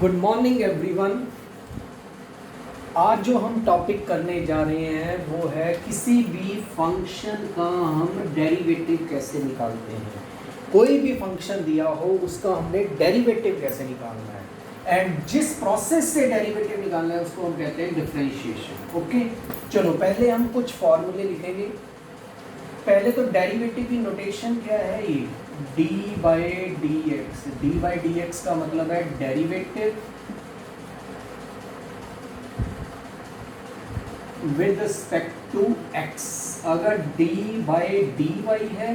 Good morning everyone. आज जो हम टॉपिक करने जा रहे हैं वो है किसी भी फंक्शन का हम डेरिवेटिव कैसे निकालते हैं। कोई भी फंक्शन दिया हो उसका हमने डेरिवेटिव कैसे निकालना है एंड जिस प्रोसेस से डेरिवेटिव निकालना है उसको हम कहते हैं डिफरेंशिएशन। ओके, चलो पहले हम कुछ फॉर्मूले लिखेंगे। पहले तो डेरिवेटिव की नोटेशन क्या है, ये d by d x. D by d x का मतलब है derivative with respect to x. अगर डी बाई डी वाई है,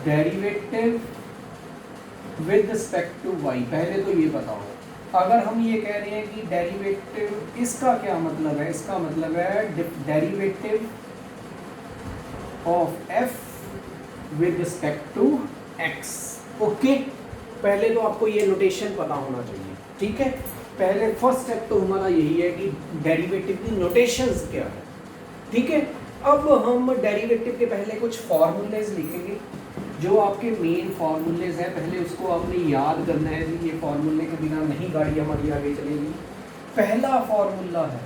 derivative with respect to y. पहले तो ये बताओ, अगर हम ये कह रहे हैं कि डेरिवेटिव, इसका क्या मतलब है? इसका मतलब है derivative of f with respect to x. Okay, पहले तो आपको ये नोटेशन पता होना चाहिए, ठीक है। पहले फर्स्ट स्टेप तो हमारा यही है कि डेरिवेटिव की नोटेशंस क्या है, ठीक है। अब हम डेरिवेटिव के पहले कुछ फॉर्मूलेज लिखेंगे, जो आपके मेन फॉर्मूलेज हैं। पहले उसको आपने याद करना है कि ये फॉर्मूले के बिना नहीं गाड़ी हमारी आगे चलेगी। पहला फॉर्मूला है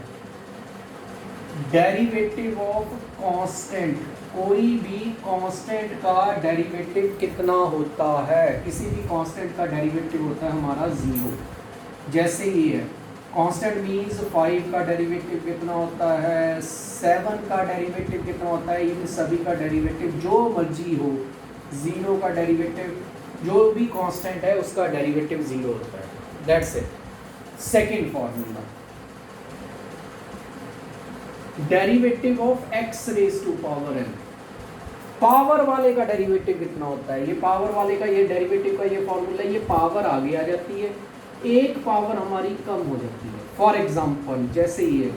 डेरिवेटिव ऑफ कांस्टेंट। कोई भी कांस्टेंट का डेरिवेटिव कितना होता है? किसी भी कांस्टेंट का डेरिवेटिव होता है हमारा 0। जैसे ये है कांस्टेंट मीन्स 5 का डेरिवेटिव कितना होता है, 7 का डेरिवेटिव कितना होता है, इन सभी का डेरिवेटिव जो मर्जी हो, 0 का डेरिवेटिव, जो भी कांस्टेंट है उसका डेरिवेटिव 0 होता है। That's it. Second formula derivative of x raise to power n। Power वाले का डेरिवेटिव कितना होता है? ये पावर वाले का, ये डेरिवेटिव का ये फॉर्मूला, ये पावर आगे आ जाती है, एक पावर हमारी कम हो जाती है। फॉर एग्जांपल जैसे ये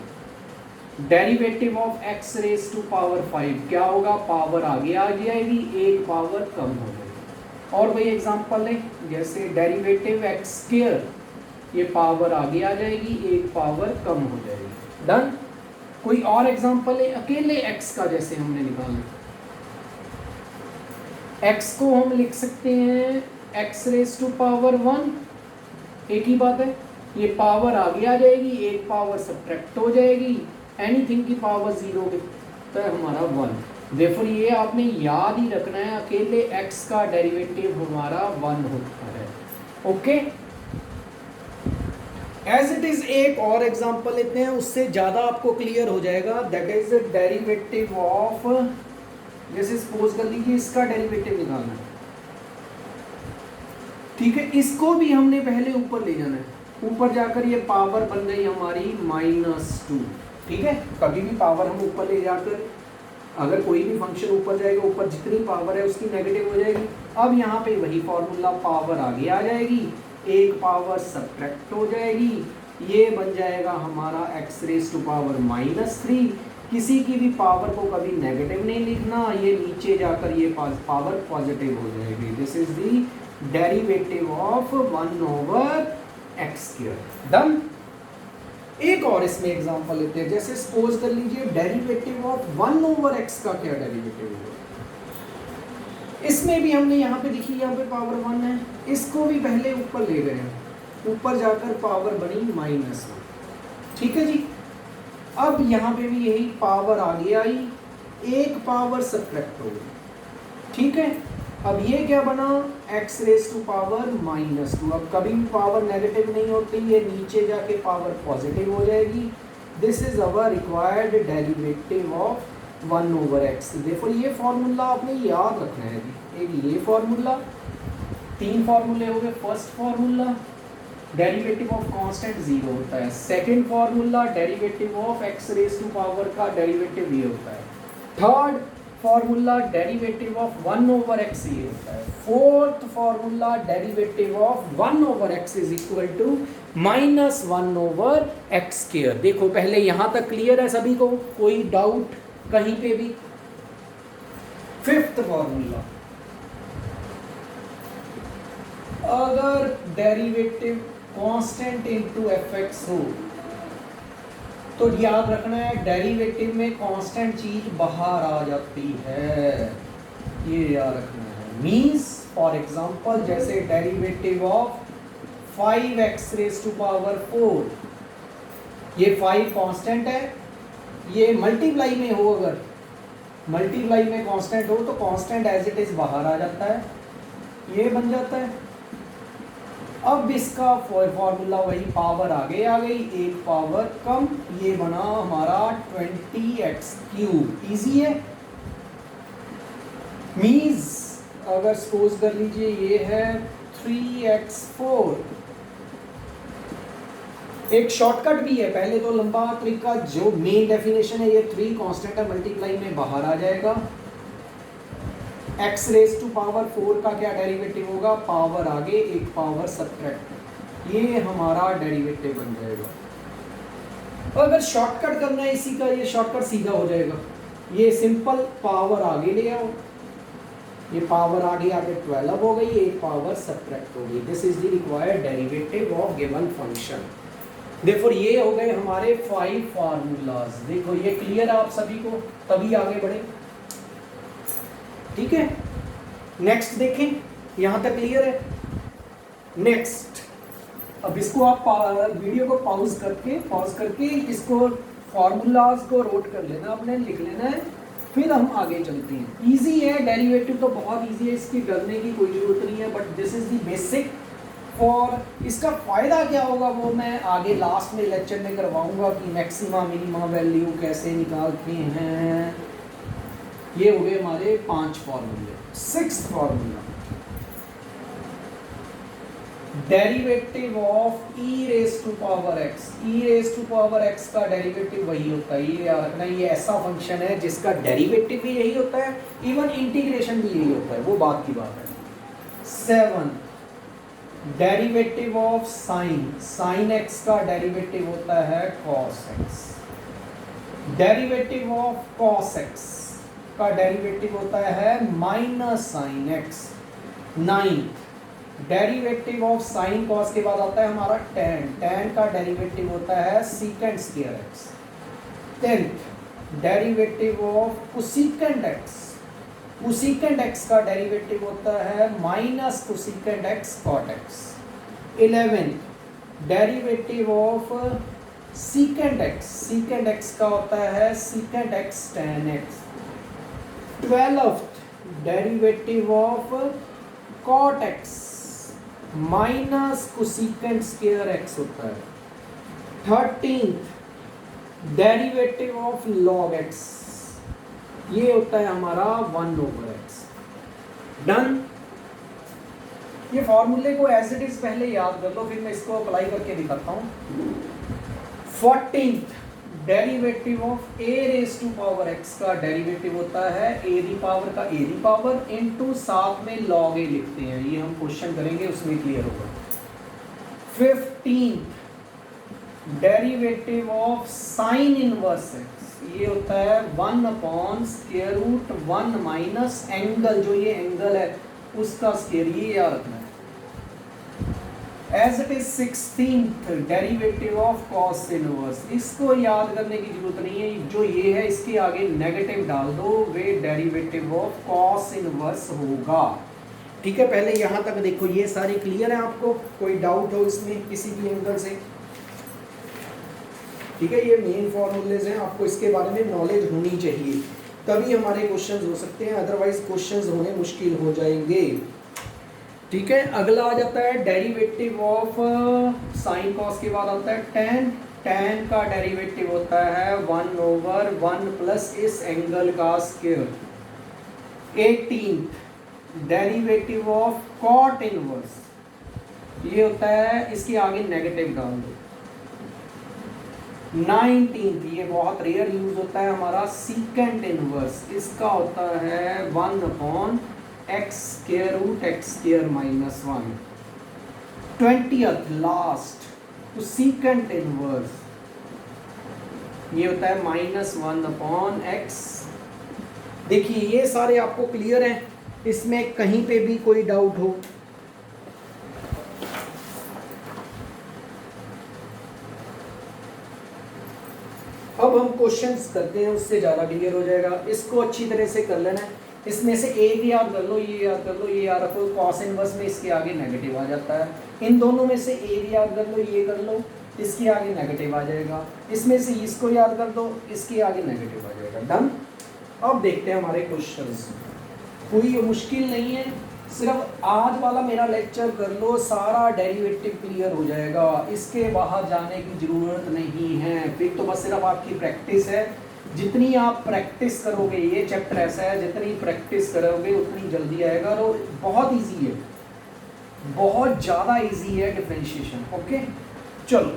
derivative of x raise to power 5 क्या होगा? पावर आगे आ जाएगी, एक पावर कम हो जाएगी। और वही एग्जांपल है, जैसे डेरिवेटिव x स्क्वायर, ये पावर आगे आ जाएगी, एक पावर कम हो जाएगी। डन। कोई और एग्जांपल है अकेले x का, जैसे हमने निकाला x को हम लिख सकते हैं x रेज टू पावर 1, एक ही बात है, ये पावर आगे आ जाएगी, एक पावर सब्ट्रैक्ट हो जाएगी, एनीथिंग की पावर 0 तो है हमारा 1। देयरफॉर ये आपने याद ही रखना है, अकेले x का डेरिवेटिव हमारा 1 होता है। ओके, एज इट इज एक और एग्जांपल लेते हैं, उससे ज़्यादा आपको क्लियर हो जाएगा। दैट इज डेरिवेटिव ऑफ, जैसे सपोज कर लीजिए इसका डेरिवेटिव निकालना है, ठीक है। इसको भी हमने पहले ऊपर ले जाना है, ऊपर जाकर ये पावर बन गई हमारी -2, ठीक है। कभी भी पावर हम ऊपर ले जाकर, अगर कोई भी फंक्शन ऊपर जाएगा, ऊपर जितनी पावर है उसकी नेगेटिव हो जाएगी। अब यहाँ पे वही फॉर्मूला, पावर आगे आ जाएगी, एक पावर सब्ट्रैक्ट हो जाएगी, ये बन जाएगा हमारा x रेज टू पावर -3। किसी की भी पावर को कभी नेगेटिव नहीं लिखना, ये नीचे जाकर ये पावर पॉजिटिव हो जाएगी। This is the derivative of 1/x²। Done. एक और इसमें एग्जांपल लेते हैं, जैसे सपोज कर लीजिए डेरिवेटिव ऑफ 1/x का क्या डेरिवेटिव होगा। इसमें भी हमने यहाँ पे देखिए, यहाँ पे पावर 1 है, इसको भी पहले ऊपर ले गए हैं, ऊपर जाकर पावर बनी -1, ठीक है जी। अब यहाँ पे भी यही पावर आगे आई, एक पावर सब्ट्रैक्ट हो गई, ठीक है। अब ये क्या बना, x रेज टू पावर -2। अब कभी भी पावर नेगेटिव नहीं होती, ये नीचे जाके पावर पॉजिटिव हो जाएगी। This is our required derivative of 1/x। देखो ये फॉर्मूला आपने याद रखना है जी। एक ये फॉर्मूला, 3 फॉर्मूले हो गए। First formula derivative of constant 0 होता है। Second formula derivative of x raise to power का डेरिवेटिव ये होता है। Third formula derivative of 1/x ये होता है। Fourth formula derivative of 1/x is equal to -1/x²। देखो पहले यहाँ तक क्लियर है सभी को, कोई डाउट कहीं पे भी? फिफ्थ फॉर्मूला, अगर डेरिवेटिव कांस्टेंट इनटू fx हो तो याद रखना है डेरिवेटिव में कांस्टेंट चीज बाहर आ जाती है, ये याद रखना है। मींस फॉर एग्जांपल जैसे derivative of 5x raise to power 4, ये 5 कांस्टेंट है, ये मल्टीप्लाई में हो, अगर मल्टीप्लाई में कांस्टेंट हो तो कांस्टेंट एज इट इज बाहर आ जाता है, ये बन जाता है। अब इसका फॉर्मूला वही, पावर आगे आ गई, एक पावर कम, ये बना हमारा 20x³। इजी है। मीन्स अगर सपोज कर लीजिए ये है 3x4, एक शॉर्टकट भी है, पहले तो लंबा तरीका, जो मेन डेफिनेशन है, ये 3 कांस्टेंट है, मल्टीप्लाई में बाहर आ जाएगा। x रेज टू पावर 4 का क्या डेरिवेटिव होगा, पावर आगे एक पावर सब्ट्रैक्ट, ये हमारा डेरिवेटिव बन जाएगा। अगर शॉर्टकट करना है इसी का, ये शॉर्टकट सीधा हो जाएगा, ये सिंपल पावर आगे ले आओ, ये पावर आगे आगे 12 हो गई, एक पावर सब्ट्रैक्ट हो गई। This is the required derivative of given function. देखो ये हो गए हमारे 5 फार्मूलाज। देखो ये क्लियर है आप सभी को, तभी आगे बढ़े। ठीक है, नेक्स्ट देखें, यहां तक क्लियर है। नेक्स्ट, अब इसको आप वीडियो को पॉज करके इसको फार्मूलाज को नोट कर लेना, आपने लिख लेना है, फिर हम आगे चलते हैं। इजी है, डेरिवेटिव तो बहुत इजी है, इसकी डरने की कोई जरूरत नहीं है, but this is the basic. और इसका फ़ायदा क्या होगा वो मैं आगे लास्ट में लेक्चर में करवाऊंगा कि मैक्सिमा मिनिमा वैल्यू कैसे निकालते हैं। ये हो गए हमारे 5 फॉर्मूले। 6th formula, derivative of e raise to power x। e raise to power x का डेरिवेटिव वही होता है, ये याद रखना, ये ऐसा फंक्शन है जिसका डेरिवेटिव भी यही होता है, इवन इंटीग्रेशन भी यही होता है, वो बात की बात है। 7, डेरिवेटिव ऑफ साइन x का डेरिवेटिव होता है cos x। Derivative of cos x का डेरिवेटिव होता है minus sine x। 9, derivative of sine cos के बाद आता है हमारा tan का डेरिवेटिव होता है secant square x। 10th, derivative of cosecant x। Cosecant x का डेरिवेटिव होता है minus cosecant x cot x। 11, derivative of secant x। Secant x का होता है secant x tan x। 12th, derivative of cot x minus cosecant square x होता है। 13th, derivative of log x, ये होता है हमारा 1/x। डन। ये फॉर्मूले को एज इट इज पहले याद कर लो, फिर मैं इसको अप्लाई करके दिखाता हूँ। 14th, derivative of a raise to power x का डेरिवेटिव होता है a दी पावर का a दी पावर इनटू साथ में log a लिखते हैं, ये हम क्वेश्चन करेंगे उसमें क्लियर होगा। 15th, derivative of sine inverse x, ये होता है 1/√1 माइनस एंगल, जो ये एंगल है उसका स्क्वायर, ये याद रखना है। As it is 16th, derivative of cos inverse, इसको याद करने की जरूरत नहीं है, जो ये है इसके आगे नेगेटिव डाल दो, वे डेरिवेटिव ऑफ कॉस इनवर्स होगा। ठीक है, पहले यहाँ तक देखो, ये सारे क्लियर है आपको, कोई डाउट हो इसमें किसी भी एंगल से? ठीक है, ये मेन फॉर्मूलेज हैं, आपको इसके बारे में नॉलेज होनी चाहिए, तभी हमारे क्वेश्चंस हो सकते हैं, अदरवाइज क्वेश्चंस होने मुश्किल हो जाएंगे। ठीक है, अगला आ जाता है डेरिवेटिव ऑफ साइन कॉस के बाद आता है tan का डेरिवेटिव होता है 1/1 प्लस इस एंगल का square. 18th, derivative of cot inverse, ये होता है इसके आगे नेगेटिव डाल दो। 19th, ये बहुत रेयर यूज होता है हमारा सीकेंट इनवर्स, इसका होता है 1/x²√x² - 1। 20th, लास्ट, तो सीकेंट इनवर्स, ये होता है -1/x। देखिए ये सारे आपको क्लियर हैं, इसमें कहीं पे भी कोई डाउट हो? अब हम क्वेश्चंस करते हैं, उससे ज़्यादा क्लियर हो जाएगा, इसको अच्छी तरह से कर लेना है। इसमें से एक याद कर लो, ये याद कर लो, ये याद रखो, कॉस इनवर्स में इसके आगे नेगेटिव आ जाता है, इन दोनों में से ए भी याद कर लो, ये कर लो, इसके आगे नेगेटिव आ जाएगा, इसमें से इसको याद कर दो, इसके आगे नेगेटिव आ जाएगा। डन। अब देखते हैं हमारे क्वेश्चंस। कोई मुश्किल नहीं है, सिर्फ आज वाला मेरा लेक्चर कर लो, सारा डेरिवेटिव क्लियर हो जाएगा, इसके बाहर जाने की ज़रूरत नहीं है। फिर तो बस सिर्फ आपकी प्रैक्टिस है, जितनी आप प्रैक्टिस करोगे, ये चैप्टर ऐसा है जितनी प्रैक्टिस करोगे उतनी जल्दी आएगा। और बहुत इजी है, बहुत ज़्यादा इजी है डिफरेंशिएशन। ओके चलो,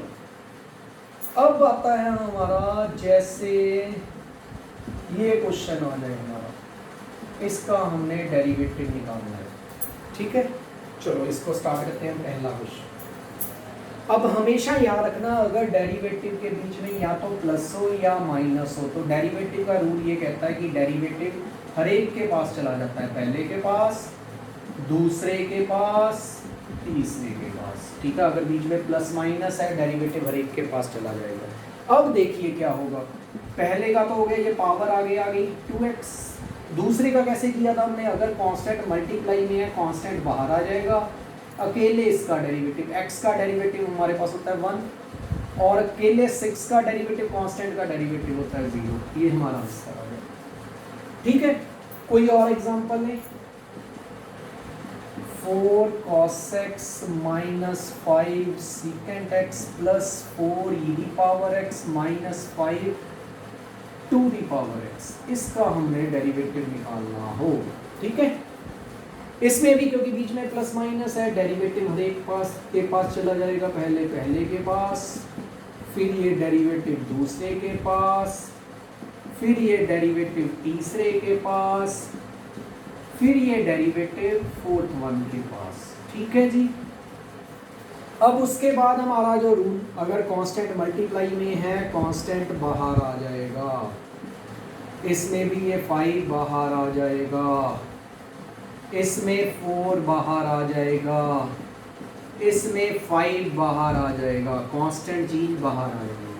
अब आता है हमारा, जैसे ये क्वेश्चन आ जाए हमारा, इसका हमने डेरिवेटिव निकालना है। ठीक है, चलो इसको स्टार्ट करते हैं। पहला क्वेश्चन, अब हमेशा याद रखना, अगर डेरिवेटिव के बीच में या तो प्लस हो या माइनस हो, तो डेरिवेटिव का रूल ये कहता है कि डेरिवेटिव हर एक के पास चला जाता है, पहले के पास, दूसरे के पास, तीसरे के पास। ठीक है, अगर बीच में प्लस माइनस है, डेरिवेटिव हर एक के पास चला जाएगा। अब देखिए क्या होगा, पहले का तो हो गया, ये पावर आगे आ गई 2x। दूसरे का कैसे किया था हमने, अगर कांस्टेंट मल्टीप्लाई में है, कांस्टेंट बाहर आ जाएगा, अकेले इसका डेरिवेटिव, x का डेरिवेटिव हमारे पास होता है 1, और अकेले 6 का डेरिवेटिव, कांस्टेंट का डेरिवेटिव होता है 0। ये हमारा आंसर आ गया। ठीक है, कोई और एग्जांपल है? 4 cos x minus 5 secant x plus 4 e की पावर x minus 5 2 की पावर x, इसका हमने डेरिवेटिव निकालना हो। ठीक है, इसमें भी क्योंकि बीच में प्लस माइनस है, डेरिवेटिव हर एक पास के पास चला जाएगा, पहले के पास, फिर ये डेरिवेटिव दूसरे के पास, फिर ये डेरिवेटिव तीसरे के पास, फिर ये डेरिवेटिव फोर्थ वन के पास। ठीक है जी। अब उसके बाद हमारा जो रूल, अगर कांस्टेंट मल्टीप्लाई में है, कांस्टेंट बाहर आ जाएगा, इसमें भी ये 5 बाहर आ जाएगा, इसमें 4 बाहर आ जाएगा, इसमें 5 बाहर आ जाएगा, कांस्टेंट चीज बाहर आ जाएगी।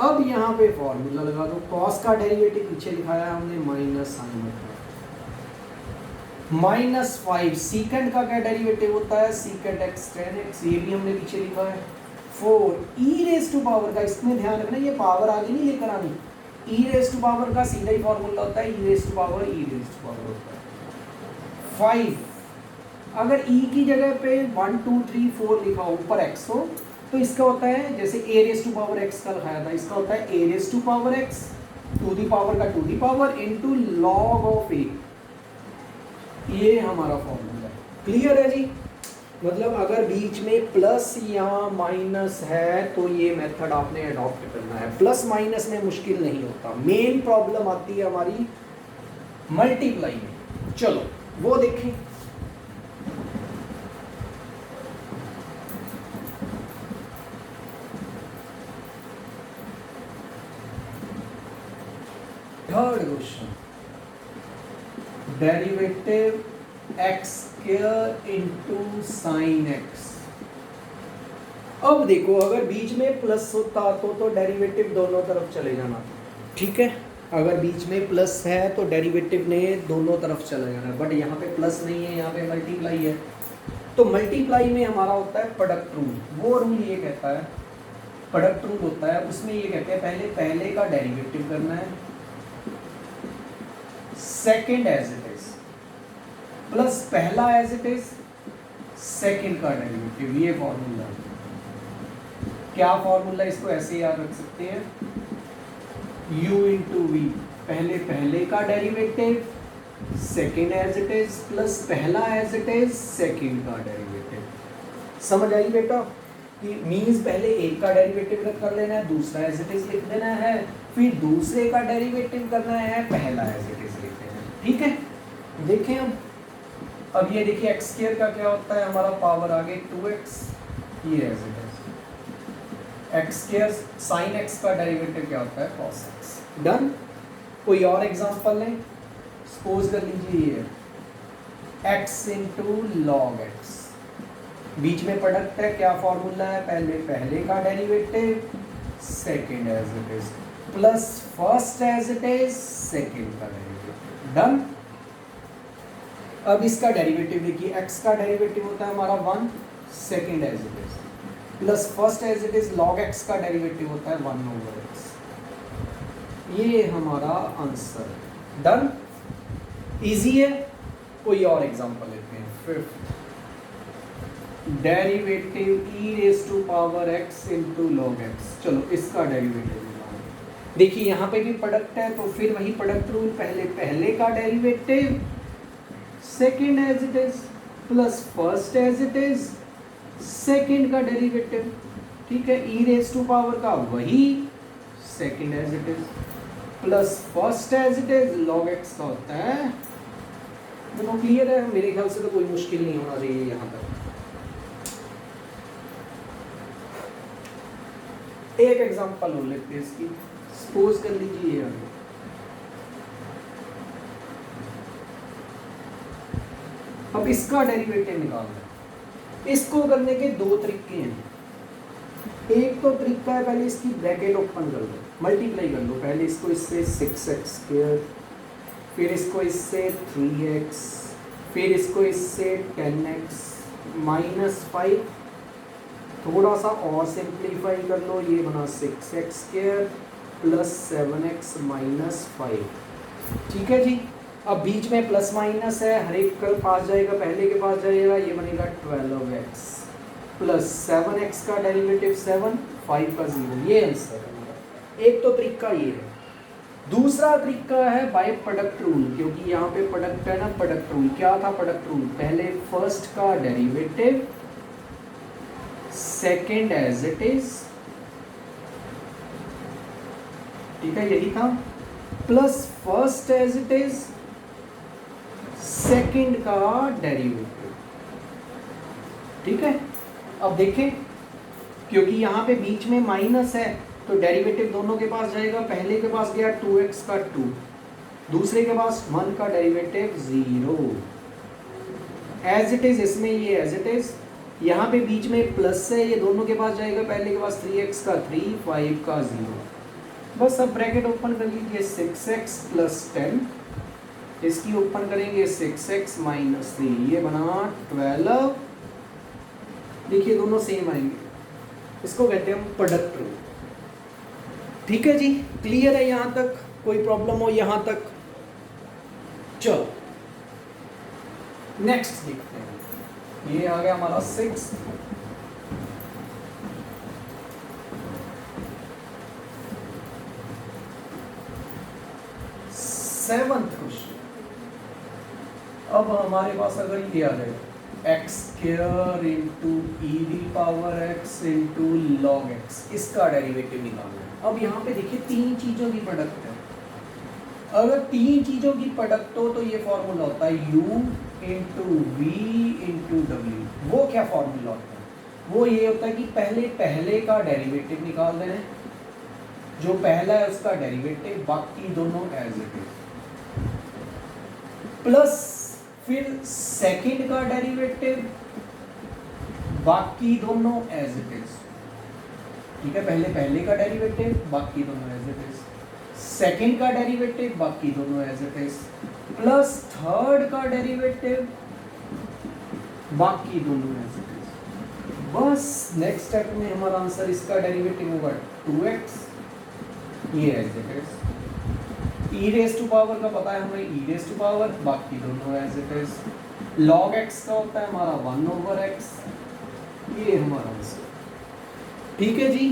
अब यहाँ पे फॉर्मूला लगा दो, कॉस का डेरिवेटिव पीछे लिखाया है हमने, माइनस साइन रखा, -5 सीकेंड का क्या डेरिवेटिव होता है, सीकेंट x tan x, ये भी हमने पीछे लिखा है। 4 e रेज़ टू पावर का, इसमें ध्यान रखना ये पावर आगे नहीं लेकर आनी, e रेज़ टू पावर का सीधा ही फॉर्मूला होता है, e रेज़ टू पावर होता है। 5, अगर e की जगह पे 1 2 3 4 लिखा हो, ऊपर x हो, तो इसका होता है जैसे a raise to power x का लिखाया था, इसका होता है a raise to power x to the power का to the power into log of a। ये हमारा फॉर्मूला है। क्लियर है जी? मतलब अगर बीच में प्लस या माइनस है तो ये मेथड आपने अडॉप्ट करना है। प्लस माइनस में मुश्किल नहीं होता, मेन प्रॉब्लम आती है हमारी मल्टीप्लाई में। चलो वो देखें। Third question, derivative x square into sine x। अब देखो अगर बीच में प्लस होता तो डेरिवेटिव दोनों तरफ चले जाना। ठीक है, अगर बीच में प्लस है तो डेरिवेटिव ने दोनों तरफ चला जाना, बट यहाँ पे प्लस नहीं है, यहाँ पे मल्टीप्लाई है। तो मल्टीप्लाई में हमारा होता है प्रोडक्ट रूल। वो रूल ये कहता है, प्रोडक्ट रूल होता है, उसमें ये कहते हैं पहले का डेरिवेटिव करना है, second as it is, plus पहला एज इट इज, सेकेंड का डेरिवेटिव। ये फॉर्मूला क्या फॉर्मूला, इसको ऐसे याद रख सकते हैं, u इंटू वी, पहले का derivative, second as it is, plus पहला एज इट इज, सेकेंड का डेरिवेटिव। समझ आई बेटा? कि मीन्स पहले एक का डेरिवेटिव कर लेना है, दूसरा एज इट इज लिख देना है, फिर दूसरे का डेरिवेटिव करना है, पहला एज इट इज लिख देना है। ठीक है, देखें अब ये देखिए एक्स स्क्वायर का क्या होता है, हमारा पावर आगे 2x, ये as it is, x square sine x का डेरिवेटिव क्या होता है, cos x। डन। कोई और एग्जांपल लें, सपोज कर लीजिए ये x इंटू लॉग एक्स, बीच में प्रोडक्ट है, क्या फॉर्मूला है, पहले का derivative, second as it is, plus first as it is, second का डेरिवेटिव। डन। अब इसका डेरिवेटिव देखिए, x का डेरिवेटिव होता है हमारा 1, second as it is plus first as it is log x का डेरिवेटिव होता है 1/x। ये हमारा आंसर है। डन, इजी है। कोई और एग्जांपल लेते हैं। Fifth, derivative e raise to power x into log x. चलो इसका डेरिवेटिव निकालो। देखिए यहाँ पे भी प्रोडक्ट है तो फिर वही प्रोडक्ट रूल, पहले का derivative second as it is plus first as it is second का डेरिवेटिव। ठीक है, e रेज टू पावर का वही second as it is plus first as it is log x का होता है। दोनों क्लियर है? मेरे ख्याल से तो कोई मुश्किल नहीं होना चाहिए यहाँ तक। एक एग्जांपल हो लेते हैं इसकी। सपोज कर लीजिए अब इसका डेरिवेटिव निकालना है। इसको करने के दो तरीके हैं। एक तो तरीका है, पहले इसकी ब्रैकेट ओपन कर लो, मल्टीप्लाई कर लो। पहले इसको इससे 6x², फिर इसको इससे 3x, फिर इसको इससे 10x -5। थोड़ा सा और सिंप्लीफाई कर लो, ये बना 6x² प्लस 7x -5। ठीक है जी। अब बीच में प्लस माइनस है, हर एक के पास जाएगा, पहले के पास जाएगा, ये बनेगा 12x प्लस 7x का डेरिवेटिव 7, 5 का 0। ये आंसर है मेरा। एक तो तरीका ये है। दूसरा तरीका है बाय प्रोडक्ट रूल, क्योंकि यहाँ पे प्रोडक्ट है ना। प्रोडक्ट रूल क्या था? प्रोडक्ट रूल पहले फर्स्ट का derivative second as it is, ठीक है, यही था, plus first as it is second का डेरिवेटिव। ठीक है। अब देखें, क्योंकि यहाँ पे बीच में माइनस है तो डेरिवेटिव दोनों के पास जाएगा। पहले के पास गया 2x का 2, दूसरे के पास 1 का डेरिवेटिव 0। एज इट इज, इसमें ये एज इट इज, यहाँ पे बीच में प्लस है, ये दोनों के पास जाएगा। पहले के पास 3x का 3, 5 का 0। बस अब ब्रैकेट ओपन कर लीजिए, 6x प्लस 10, इसकी ओपन करेंगे 6x -3, ये बना 12। देखिए दोनों सेम आएंगे, इसको कहते हैं हम प्रोडक्ट रूल। ठीक है जी, क्लियर है यहाँ तक? कोई प्रॉब्लम हो यहाँ तक? चलो नेक्स्ट देखते हैं। ये आ गया हमारा 6। Seventh question. अब हमारे पास अगर ये आ जाए x² into e⁻x into log x, इसका डेरिवेटिव निकालना है। अब यहाँ पे देखिए तीन चीज़ों की प्रोडक्ट है। अगर तीन चीज़ों की प्रोडक्ट हो तो ये फॉर्मूला होता है u इंटू वी इंटू डब्ल्यू। वो क्या फॉर्मूला होता है? वो ये होता है कि पहले का डेरिवेटिव निकाल रहे हैं, जो पहला है उसका डेरिवेटिव, बाकी दोनों एज इट इज, प्लस फिर सेकंड का डेरिवेटिव, बाकी दोनों एज इट इज। ठीक है, पहले का डेरिवेटिव, बाकी दोनों एज इट इज, सेकंड का डेरिवेटिव, बाकी दोनों as it is, plus third का डेरिवेटिव, बाकी दोनों एज इट इज। बस नेक्स्ट स्टेप में हमारा आंसर, इसका डेरिवेटिव होगा 2x, ये as it is. e raise to power का पता है हमें, e रेज टू पावर, बाकी दोनों as it is. log x का होता है हमारा 1/x, ये हमारा आंसर। ठीक है जी,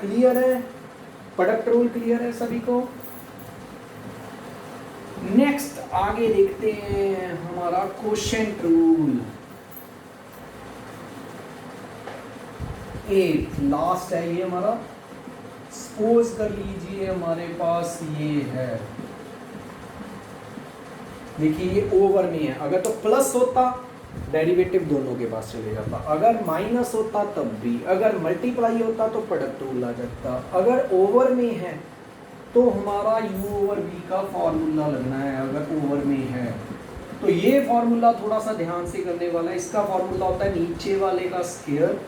क्लियर है? प्रोडक्ट रूल क्लियर है सभी को? नेक्स्ट आगे देखते हैं हमारा क्वोशिएंट रूल। एक लास्ट है ये हमारा। सपोज कर लीजिए हमारे पास ये है, देखिए ये ओवर में है। अगर तो प्लस होता डेरिवेटिव दोनों के पास चले जाता, अगर माइनस होता तब भी, अगर मल्टीप्लाई होता तो प्रोडक्ट रूल आ जाता। अगर ओवर में है तो हमारा u/v का फॉर्मूला लगना है। अगर ओवर में है तो ये फॉर्मूला थोड़ा सा ध्यान से करने वाला है। इसका फॉर्मूला होता है नीचे वाले का स्क्वायर,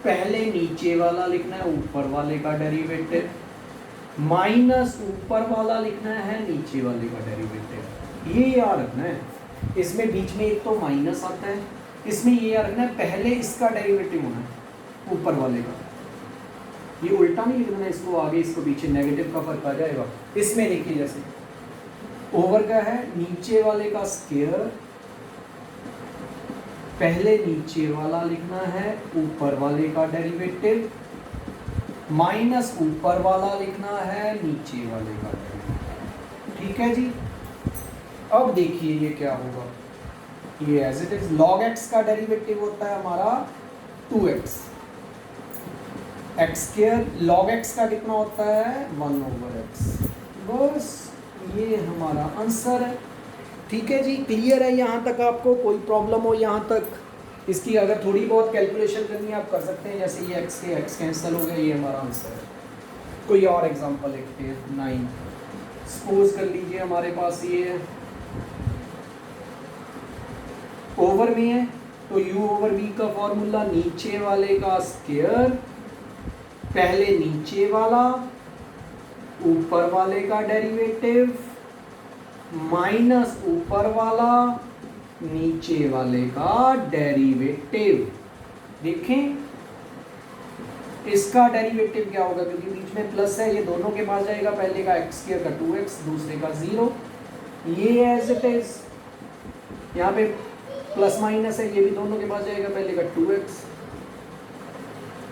पहले नीचे वाला लिखना है, ऊपर वाले का डेरिवेटिव, माइनस ऊपर वाला लिखना है, नीचे वाले का डेरिवेटिव। ये याद रखना है। इसमें बीच में एक तो माइनस आता है, इसमें ये याद रखना है पहले इसका डेरिवेटिव होना है ऊपर वाले का, ये उल्टा नहीं लिखना है, इसको आगे इसको पीछे, नेगेटिव का फर्क आ जाएगा। इसमें देखिए जैसे ओवर का है नीचे वाले का स्क्वायर, पहले नीचे वाला लिखना है ऊपर वाले का डेरिवेटिव, माइनस ऊपर वाला लिखना है नीचे वाले का डेरिवेटिव। ठीक है जी। अब देखिए ये क्या होगा, ये as it is log x का डेरिवेटिव होता है हमारा 2x, x square log x का कितना होता है 1/x। बस ये हमारा आंसर है। ठीक है जी, क्लियर है यहाँ तक? आपको कोई प्रॉब्लम हो यहाँ तक? इसकी अगर थोड़ी बहुत कैलकुलेशन करनी है आप कर सकते हैं, जैसे ये x के x कैंसिल हो गया, ये हमारा आंसर है। कोई और एग्जांपल लिखते हैं 9। सपोज कर लीजिए हमारे पास ये ओवर में है, तो u ओवर v का फॉर्मूला नीचे वाले का स्क्वायर, पहले नीचे वाला ऊपर वाले का डेरिवेटिव, माइनस ऊपर वाला नीचे वाले का डेरिवेटिव। देखें इसका डेरिवेटिव क्या होगा, क्योंकि बीच में प्लस है, ये दोनों के पास जाएगा, पहले का x स्क्वायर का 2x, दूसरे का 0। ये एज इट इज, यहाँ पे प्लस माइनस है, ये भी दोनों के पास जाएगा, पहले का 2x।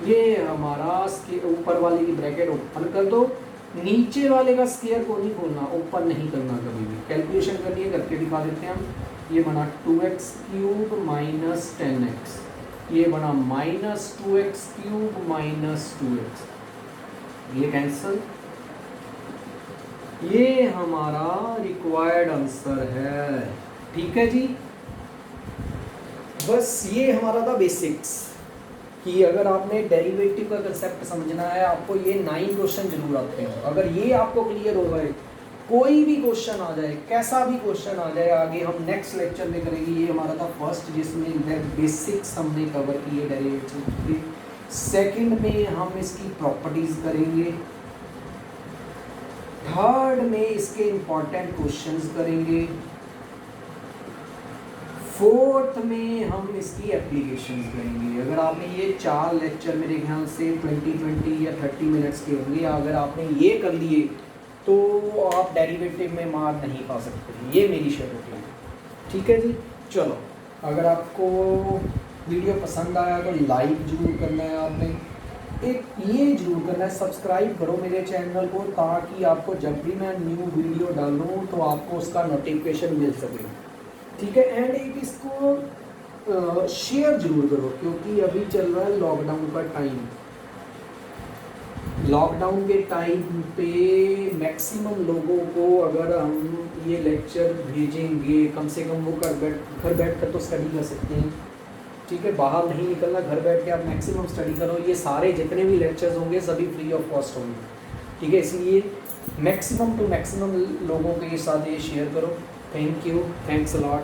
ये हमारा ऊपर वाले की ब्रैकेट ओपन कर दो, नीचे वाले का स्क्वायर को नहीं खोलना, ओपन नहीं करना कभी भी। कैलकुलेशन करनी है, करके दिखा देते हैं हम। ये बना 2x क्यूब माइनस 10x, ये बना minus 2x cube minus 2x, ये कैंसल। ये हमारा रिक्वायर्ड आंसर है। ठीक है जी, बस ये हमारा था बेसिक्स, कि अगर आपने डेरिवेटिव का कंसेप्ट समझना है, आपको ये 9 क्वेश्चन जरूर आते हैं। अगर ये आपको क्लियर हो गए, कोई भी क्वेश्चन आ जाए, कैसा भी क्वेश्चन आ जाए, आगे हम नेक्स्ट लेक्चर में करेंगे। ये हमारा था फर्स्ट, जिसमें बेसिक्स हमने कवर किए डेरिवेटिव के। सेकंड में हम इसकी प्रॉपर्टीज करेंगे, थर्ड में इसके इम्पॉर्टेंट क्वेश्चंस करेंगे, फोर्थ में हम इसकी एप्लीकेशंस करेंगे। अगर आपने ये 4 लेक्चर मेरे ख्याल से 20 या 30 मिनट्स के होंगे, अगर आपने ये कर लिए तो आप डेरिवेटिव में मार नहीं पा सकते, ये मेरी श्योरिटी है। ठीक है जी, चलो अगर आपको वीडियो पसंद आया तो लाइक ज़रूर करना है आपने, एक ये जरूर करना है सब्सक्राइब करो मेरे चैनल को, ताकि आपको जब भी मैं न्यू वीडियो डालूँ तो आपको उसका नोटिफिकेशन मिल सके। ठीक है, एंड एक इसको शेयर जरूर करो, क्योंकि अभी चल रहा है लॉकडाउन का टाइम। लॉकडाउन के टाइम पे मैक्सिमम लोगों को अगर हम ये लेक्चर भेजेंगे, कम से कम वो घर बैठ कर तो स्टडी कर सकते हैं। ठीक है, बाहर नहीं निकलना, घर बैठ के आप मैक्सिमम स्टडी करो। ये सारे जितने भी लेक्चर्स होंगे सभी फ्री ऑफ कॉस्ट होंगे। ठीक है, इसलिए मैक्सिमम टू मैक्सिमम लोगों के साथ ये शेयर करो। Thank you, thanks a lot.